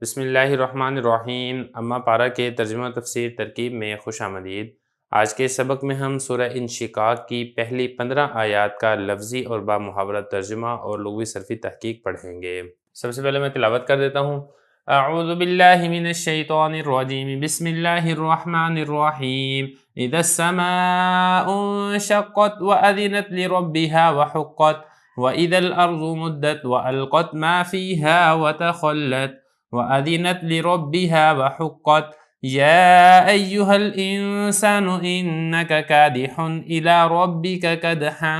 بسم اللہ الرحمن الرحیم۔ اما پارہ کے ترجمہ تفسیر ترکیب میں خوش آمدید۔ آج کے سبق میں ہم سورہ انشقاق کی پہلی 15 آیات کا لفظی اور بامحاورہ ترجمہ اور لغوی صرفی تحقیق پڑھیں گے۔ سب سے پہلے میں تلاوت کر دیتا ہوں۔ اعوذ باللہ من الشیطان الرجیم، بسم اللہ الرحمن الرحیم۔ اذا السماء انشقت وأذنت لربها وحقت وإذا الأرض مدت وألقت ما فيها وتخلت وأذنت لربها وحقت يا أيها الإنسان إنك كادح إلى ربك كدحا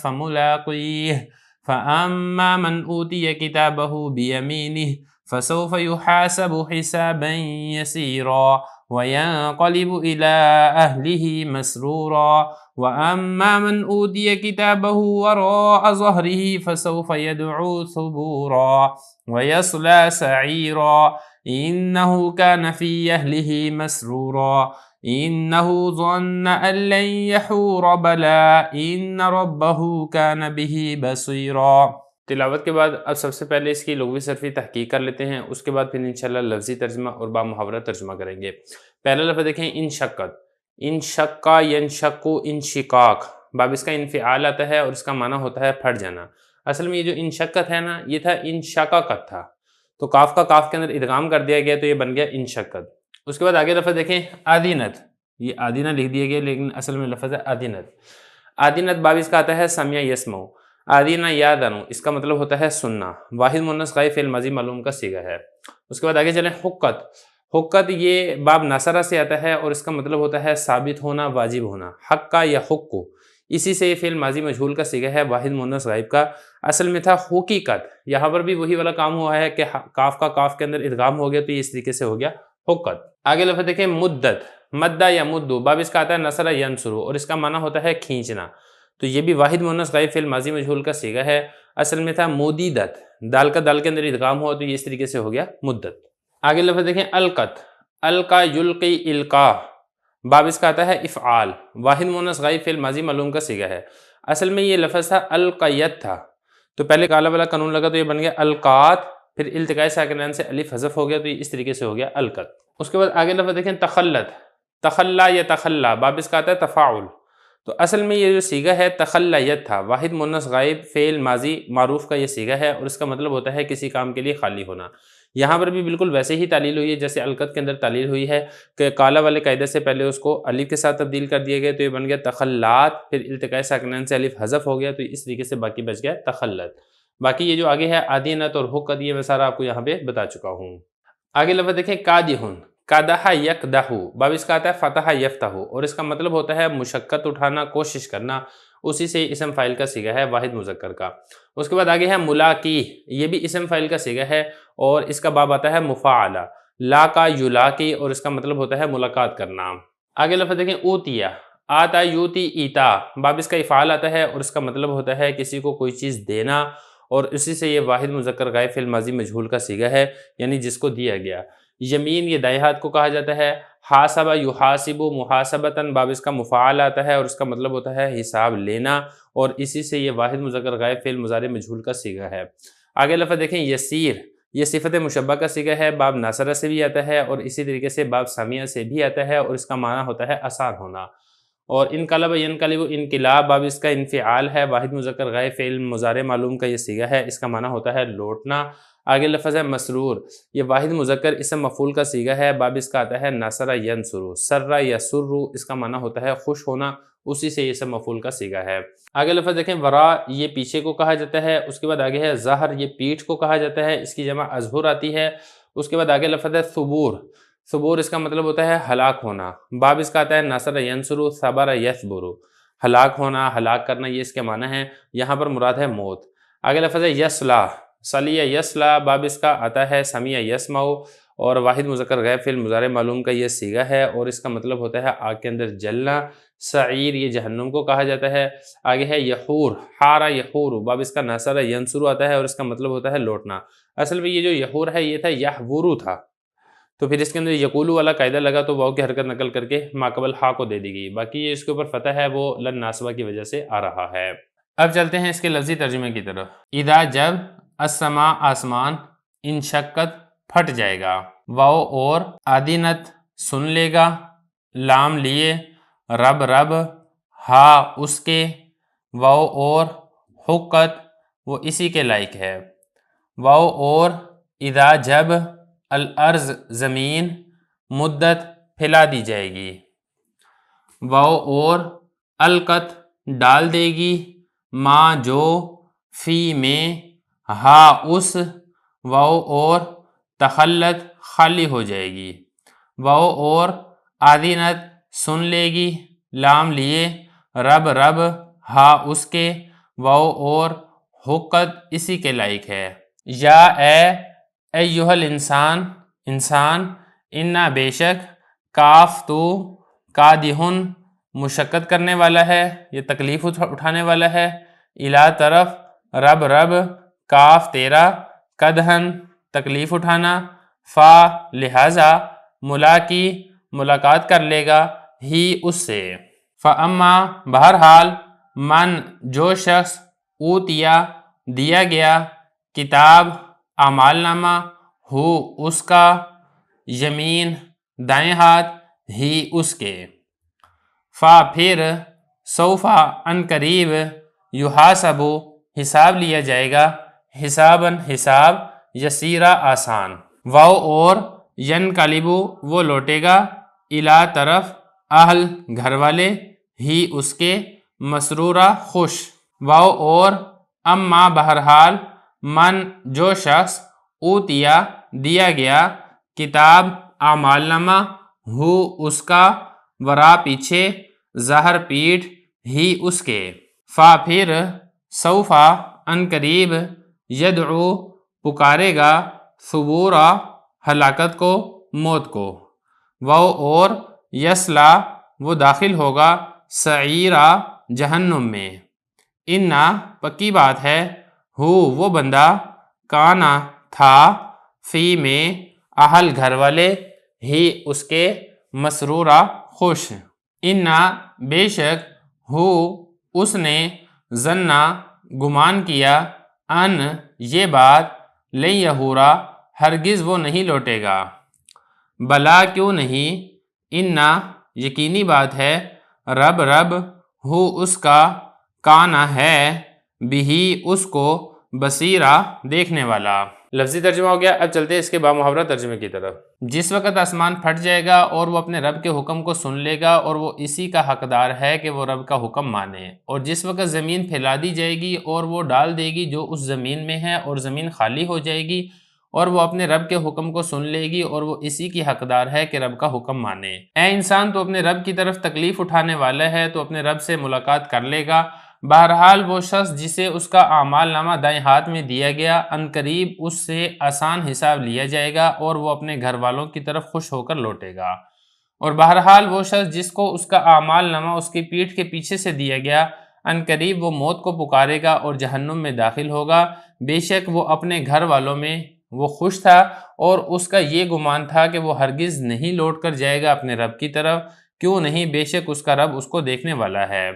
فملاقيه فأما من أوتي كتابه بيمينه فسوف يحاسب حسابا يسيرا وينقلب إلى أهله مسرورا وأما من أوتي كتابه وراء ظهره فسوف يدعو ثبورا ويصلى سعيرا إنه كان في أهله مسرورا إنه ظن أن لن يحور بلى إن ربه كان به بصيرا۔ تلاوت کے بعد اب سب سے پہلے اس کی لغوی صرفی تحقیق کر لیتے ہیں، اس کے بعد پھر انشاءاللہ لفظی ترجمہ اور بامحاورہ ترجمہ کریں گے۔ پہلا لفظ دیکھیں، انشقت، انشقا ینشقو انشقاق، باب اس کا انفعال آتا ہے اور اس کا معنی ہوتا ہے پھٹ جانا۔ اصل میں یہ جو انشقت ہے نا، یہ تھا انشقاقت تھا، تو کاف کا کاف کے اندر ادغام کر دیا گیا تو یہ بن گیا انشقت۔ اس کے بعد آگے لفظ دیکھیں، آدینت، یہ آدینہ لکھ دیا گیا لیکن اصل میں لفظ ہے آدینت۔ آدینت باب اس کا آتا ہے سمع یسمع، آدینہ یادنو، اس کا مطلب ہوتا ہے سننا، واحد مؤنث غائب فعل ماضی معلوم کا صیغہ ہے۔ اس کے بعد آگے چلیں، حقت، حقت یہ باب نصرہ سے آتا ہے اور اس کا مطلب ہوتا ہے ثابت ہونا، واجب ہونا، حق کا یا حق کو، اسی سے یہ فعل ماضی مجہول کا صیغہ ہے واحد مؤنث غائب کا۔ اصل میں تھا حقیقت، یہاں پر بھی وہی والا کام ہوا ہے کہ کاف کا کاف کے اندر ادغام ہو گیا تو یہ اس طریقے سے ہو گیا حقت۔ آگے لفظ دیکھیں، مدت، مدہ یا مدو، باب اس کا آتا ہے نصر ینصرو اور اس کا معنی ہوتا ہے کھینچنا، تو یہ بھی واحد مؤنث غائب فعل ماضی مجہول کا صیغہ ہے۔ اصل میں تھا مدیدت، دال کا دال کے اندر ادغام ہوا تو یہ اس طریقے سے ہو گیا مدت۔ آگے لفظ دیکھیں، القت، القا یلقی القا، باب اس کا آتا ہے افعال، واحد مؤنث غائب فعل ماضی معلوم کا صیغہ ہے۔ اصل میں یہ لفظ تھا القیت تھا، تو پہلے کالا والا قانون لگا تو یہ بن گیا القات، پھر التقاء ساکنین سے الف حذف ہو گیا تو یہ اس طریقے سے ہو گیا القت۔ اس کے بعد آگے لفظ دیکھیں، تخلت، تخلا یا تخلا، باب اس کا آتا ہے تفاعل، تو اصل میں یہ جو صیغہ ہے تخلیت تھا، واحد مؤنث غائب فعل ماضی معروف کا یہ صیغہ ہے اور اس کا مطلب ہوتا ہے کسی کام کے لیے خالی ہونا۔ یہاں پر بھی بالکل ویسے ہی تعلیل ہوئی ہے جیسے القت کے اندر تعلیل ہوئی ہے کہ کالا والے قاعدے سے پہلے اس کو الف کے ساتھ تبدیل کر دیا گیا تو یہ بن گیا تخلات، پھر التقاء ساکنین سے الف حذف ہو گیا تو اس طریقے سے باقی بچ گیا تخلت۔ باقی یہ جو آگے ہے آدینت اور حقت، یہ میں سارا آپ کو یہاں پہ بتا چکا ہوں۔ آگے لفظ دیکھیں، قادحن، قدح یقدح، باب اس کا آتا ہے فتح یفتح اور اس کا مطلب ہوتا ہے مشقت اٹھانا، کوشش کرنا، اسی سے اسم فاعل کا صیغہ ہے واحد مذکر کا۔ اس کے بعد آگے ہے ملاقی، یہ بھی اسم فاعل کا صیغہ ہے اور اس کا باب آتا ہے مفاعلہ، لاقا یلاقی اور اس کا مطلب ہوتا ہے ملاقات کرنا۔ آگے لفظ دیکھیں، اوتیا، آتا یوتی ایتا، باب اس کا افعال آتا ہے اور اس کا مطلب ہوتا ہے کسی کو کوئی چیز دینا اور اسی سے یہ واحد مذکر غائب فعل ماضی مجہول کا صیغہ ہے، یعنی جس کو دیا گیا۔ یمین یہ دائیں ہاتھ کو کہا جاتا ہے۔ حاسبہ یحاسب محاسبتاً، باب اس کا مفعال آتا ہے اور اس کا مطلب ہوتا ہے حساب لینا اور اسی سے یہ واحد مذکر غائب فعل مضارع مجہول کا صیغہ ہے۔ آگے لفظ دیکھیں، یسیر، یہ صفت مشبہ کا صیغہ ہے، باب ناصرہ سے بھی آتا ہے اور اسی طریقے سے باب سامیہ سے بھی آتا ہے اور اس کا معنی ہوتا ہے آسان ہونا۔ اور انقلب ینقلب، انقلاب، باب اس کا انفعال ہے، واحد مذکر غائب فعل مضارع معلوم کا یہ صیغہ ہے، اس کا معنی ہوتا ہے لوٹنا۔ آگے لفظ ہے مسرور، یہ واحد مذکر اسم مفعول کا صیغہ ہے، باب اس کا آتا ہے نصر ینصر، سر یسر، اس کا معنی ہوتا ہے خوش ہونا، اسی سے اسم مفعول کا صیغہ ہے۔ آگے لفظ دیکھیں، ورا، یہ پیچھے کو کہا جاتا ہے۔ اس کے بعد آگے ہے ظہر، یہ پیٹھ کو کہا جاتا ہے، اس کی جمع اظہر آتی ہے۔ اس کے بعد آگے لفظ ہے ثبور، ثبور اس کا مطلب ہوتا ہے ہلاک ہونا، باب اس کا آتا ہے نصر ینصر، صبر یصبر، ہلاک ہونا، ہلاک کرنا، یہ اس کے معنی ہے، یہاں پر مراد ہے موت۔ آگے لفظ ہے یصلا، صلی یصلا، باب اس کا آتا ہے سمیع یسمع اور واحد مذکر غائب فعل مضارع معلوم کا یہ صیغہ ہے اور اس کا مطلب ہوتا ہے آگ کے اندر جلنا۔ سعیر، یہ جہنم کو کہا جاتا ہے۔ آگے ہے یحور، حارا یحور، باب اس کا ناصر ینصر آتا ہے اور اس کا مطلب ہوتا ہے لوٹنا۔ اصل میں یہ جو یحور ہے یہ تھا یحورو تھا، تو پھر اس کے اندر یقولو والا قاعدہ لگا تو واو کی حرکت نقل کر کے ماقبل ہا کو دے دی گئی، باقی یہ اس کے اوپر فتح ہے وہ لن ناسبہ کی وجہ سے آ رہا ہے۔ اب چلتے ہیں اس کے لفظی ترجمے کی طرف۔ اذا، جب، السماء، آسمان، انشقت، پھٹ جائے گا۔ واو اور آدینت سن لے گا، لام لیے، رب رب، ہا اس کے، واو اور حقت وہ اسی کے لائق ہے۔ واو اور اذا جب، الارض زمین، مدت پھیلا دی جائے گی۔ واو اور القت ڈال دے گی، ما جو، فی میں، ہا اس، واو اور تخلت خالی ہو جائے گی۔ واو اور آدینت سن لے گی، لام لیے، رب رب، ہا اس کے، واو اور حقت اسی کے لائق ہے۔ یا اے ایہا الانسان، انسان، انا بے شک، کاف تو، کادہن مشقت کرنے والا ہے، یہ تکلیف اٹھانے والا ہے، الا طرف، رب رب، کاف تیرا، کدہن تکلیف اٹھانا، فا لہذا، ملاقی ملاقات کر لے گا، ہی اس سے۔ فَأَمَّا بہرحال، من جو شخص، اوتیا دیا گیا، کتاب اعمال نامہ، ہو اس کا، یمین دائیں ہاتھ، ہی اس کے، فا پھر، سوفا ان قریب، یحاسبو حساب لیا جائے گا، حساباً حساب، یسیرا آسان۔ واو اور ینقلبو وہ لوٹے گا، الا طرف، اہل گھر والے، ہی اس کے، مسرورا خوش۔ واو اور اما بہرحال، من جو شخص، اوتیا دیا گیا، کتاب اعمال نامہ، ہو اس کا، ورا پیچھے، ظہر پیٹھ، ہی اس کے، فا پھر، سوفا ان قریب، یدعو پکارے گا، ثبورا ہلاکت کو، موت کو۔ واو اور یسلا وہ داخل ہوگا، سعیرا جہنم میں۔ انا پکی بات ہے، ہو وہ بندہ، کانا تھا، فی میں، اہل گھر والے، ہی اس کے، مسرورا خوش۔ انا بے شک، ہو اس نے، ظنا گمان کیا، ان یہ بات، لن یحورا ہرگز وہ نہیں لوٹے گا، بلا کیوں نہیں، انا یقینی بات ہے، رب رب، ہو اس کا، کانا ہے، بھی اس کو، بصیرا دیکھنے والا۔ لفظی ترجمہ ہو گیا، اب چلتے ہیں اس کے بامحاورہ ترجمے کی طرف۔ جس وقت آسمان پھٹ جائے گا اور وہ اپنے رب کے حکم کو سن لے گا اور وہ اسی کا حقدار ہے کہ وہ رب کا حکم مانے، اور جس وقت زمین پھیلا دی جائے گی اور وہ ڈال دے گی جو اس زمین میں ہے اور زمین خالی ہو جائے گی، اور وہ اپنے رب کے حکم کو سن لے گی اور وہ اسی کی حقدار ہے کہ رب کا حکم مانے۔ اے انسان، تو اپنے رب کی طرف تکلیف اٹھانے والا ہے، تو اپنے رب سے ملاقات کر لے گا۔ بہرحال وہ شخص جسے اس کا اعمال نامہ دائیں ہاتھ میں دیا گیا، ان قریب اس سے آسان حساب لیا جائے گا اور وہ اپنے گھر والوں کی طرف خوش ہو کر لوٹے گا۔ اور بہرحال وہ شخص جس کو اس کا اعمال نامہ اس کی پیٹھ کے پیچھے سے دیا گیا، ان قریب وہ موت کو پکارے گا اور جہنم میں داخل ہوگا۔ بے شک وہ اپنے گھر والوں میں وہ خوش تھا اور اس کا یہ گمان تھا کہ وہ ہرگز نہیں لوٹ کر جائے گا اپنے رب کی طرف، کیوں نہیں، بے شک اس کا رب اس کو دیکھنے والا ہے۔